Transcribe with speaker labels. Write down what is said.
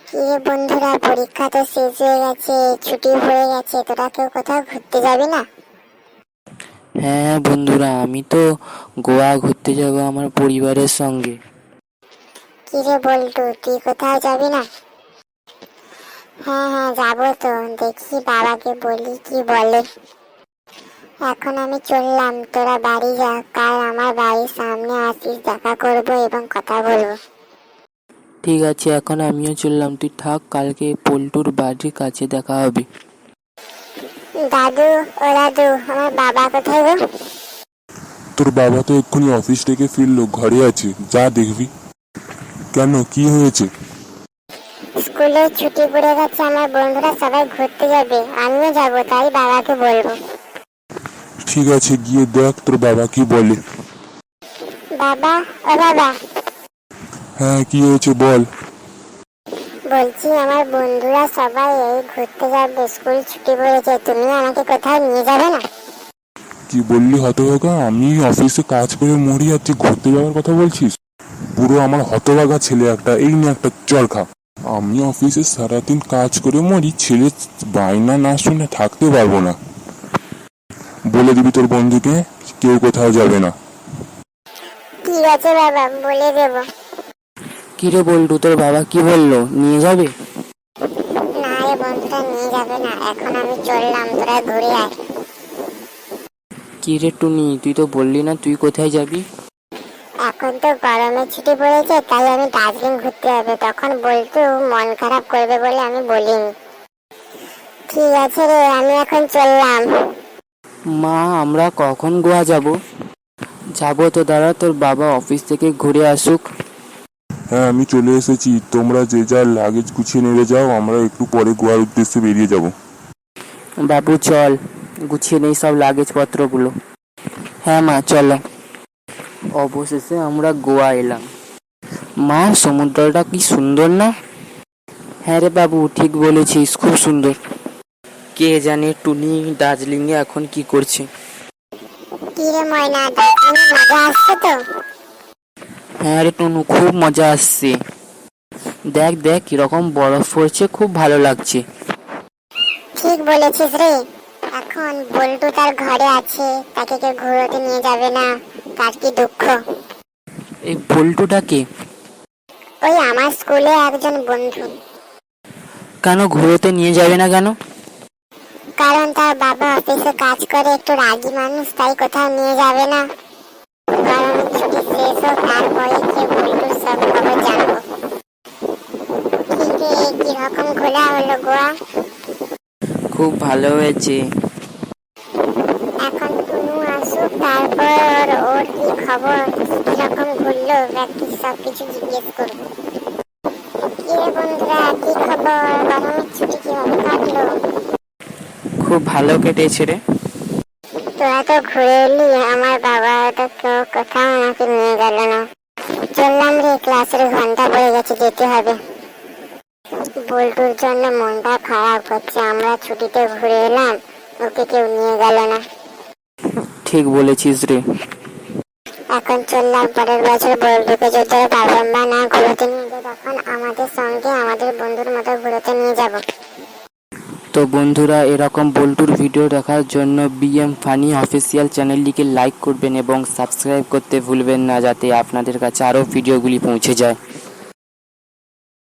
Speaker 1: কি রে বন্ধুরা, পরীক্ষা তো শেষ হয়ে গেছে, ছুটি হয়ে গেছে, তোরা কেউ কোথাও ঘুরতে যাবি না?
Speaker 2: হ্যাঁ বন্ধুরা, আমি তো গোয়া ঘুরতে যাব আমার পরিবারের সঙ্গে।
Speaker 1: কি রে বল্টু, তুই কোথাও যাবি না? হ্যাঁ হ্যাঁ, যাবো তো। দেখি বাবাকে বলি কি বলে। এখন আমি চললাম, তোরা বাড়ি যা, কাল আমার বাড়ির সামনে আসিস, দেখা করবো এবং কথা বলবো।
Speaker 2: ঠিক আছে, এখন আমিও চললাম, তুই থাক, কালকে পল্টুর বাড়ির কাছে দেখা হবে।
Speaker 1: দাদু, ও দাদু, আমার বাবা কোথায় গো?
Speaker 3: তোর বাবা তো এক্ষুনি অফিস থেকে ফিরলো, ঘরে আছে, যা দেখবি। কেন, কি হয়েছে?
Speaker 1: স্কুলে ছুটি পড়ে গেছে, আমার বন্ধুরা সবাই ঘুরতে যাবে, আমিও যাবো, তাই বাবাকে বলবো।
Speaker 3: ঠিক আছে, গিয়ে দেখ তোর বাবা কি বলে।
Speaker 1: বাবা, ও বাবা,
Speaker 3: হ্যাঁ, কি হয়েছে বল।
Speaker 1: বলছি আমার বন্ধুরা সবাই এই ঘুরতে যাবে, স্কুল ছুটি পড়েছে, তুমি আমাকে কোথাও নিয়ে যাবে না?
Speaker 3: কি বললি হতভাগা? আমি অফিসে কাজ করে মরি আর তুই ঘুরতে যাওয়ার কথা বলছিস? পুরো আমার হতভাগা ছেলে একটা, এই নিয়ে একটা চর খা। আমি অফিসে সারাদিন কাজ করে মরি, ছেলে বায়না না শুনে থাকতে পারবো না। বলে দিবি তোর বন্ধুকে কেউ কোথাও যাবে না।
Speaker 1: ঠিক আছে বাবা, বলে দেবো।
Speaker 2: কি রে বল্টু, তোর বাবা কি বললো, নিয়ে যাবে?
Speaker 1: না রে বন্ধুরা, নিয়ে যাবে না, এখন আমি চললাম, তোরা ঘুরে আয়।
Speaker 2: কি রে টুনি, তুই তো বললি না তুই কোথায় যাবি?
Speaker 1: এখন তো গরমের ছুটি পড়েছে, তাই আমি দার্জিলিং ঘুরতে যাবে, তখন বলতো মন খারাপ করবে বলে আমি বলিনি। ঠিক আছে রে, আমি এখন চললাম।
Speaker 2: মা, আমরা কখন গোয়া যাব? যাবো তো, দাঁড়া, তোর বাবা অফিস থেকে ঘুরে আসুক।
Speaker 3: হ্যাঁ, আমি চলে এসেছি, তোমরা যে যার লাগেজ গুছিয়ে নেবে যাও, আমরা একটু পরে গোয়ার উদ্দেশ্যে বেরিয়ে যাব।
Speaker 2: বাবু চল, গুছিয়ে নেই সব লাগেজ পত্রগুলো। হ্যাঁ মা, চলো। অবশেষে আমরা গোয়া এলাম। মা, সমুদ্রটা কি সুন্দর না? হ্যাঁ রে বাবু, ঠিক বলেছিস, খুব সুন্দর। কে জানে টুনি দার্জিলিং এ এখন কি করছে।
Speaker 1: কি রে ময়না, দার্জিলিং মজা আসছে তো?
Speaker 2: হ্যাঁ রে টুনু, খুব মজা আসছে। দেখ দেখ কিরকম বরফ পড়ছে, খুব ভালো লাগছে।
Speaker 1: ঠিক বলেছিস রে। এখন বল্টু তার ঘরে আছে, তাকে কেউ ঘুরোতে নিয়ে যাবে না, তার কি দুঃখ।
Speaker 2: এই বল্টুটাকে
Speaker 1: ওই আমার স্কুলে একজন বন্ধু।
Speaker 2: কেন ঘুরোতে নিয়ে যাবে না কেন?
Speaker 1: কারণ তার বাবা অফিসে কাজ করে, একটু রাগী মানুষ, তাই কোথাও নিয়ে যাবে না। গরমের ছুটি শেষ হোক, তারপরে গিয়ে বল্টুর সব খবর জানবো। ঠিক রে, কিরকম ঘোরা হলো গোয়া?
Speaker 2: খুব ভালো হয়েছে।
Speaker 1: এখন টুনু আসুক, তারপর ওর কি খবর, কিরকম ঘুরলো, প্র্যাকটিস সবকিছু জিজ্ঞেস করবো। কি রে বন্ধুরা, কি খবর, গরমের ছুটি কিভাবে কাটলো?
Speaker 2: খুব ভালো কেটেছে রে।
Speaker 1: তোরা তো ঘুরে এলি, আমার বাবা তো কেউ কোথাও আমাকে নিয়ে গেল না। চললাম রে, ক্লাসের ঘন্টা পড়ে গেছে, যেতে হবে। বল্টুর জন্য মনটা খারাপ করছে, আমরা ছুটিতে ঘুরে এলাম, ওকে কেউ নিয়ে গেল না।
Speaker 2: ঠিক বলেছিস রে।
Speaker 1: এখন চললাম, পরের বছর বল্টুকে যদি বাবা মা না ঘুরোতে নিয়ে যায়, তখন আমাদের সঙ্গে আমাদের বন্ধুর মতো ঘুরোতে নিয়ে যাব।
Speaker 2: তো বন্ধুরা, এরকম বল্টুর ভিডিও দেখার জন্য বিএম ফানি অফিসিয়াল চ্যানেলটিকে লাইক করবেন এবং সাবস্ক্রাইব করতে ভুলবেন না, যাতে আপনাদের কাছে আরও ভিডিওগুলি পৌঁছে যায়।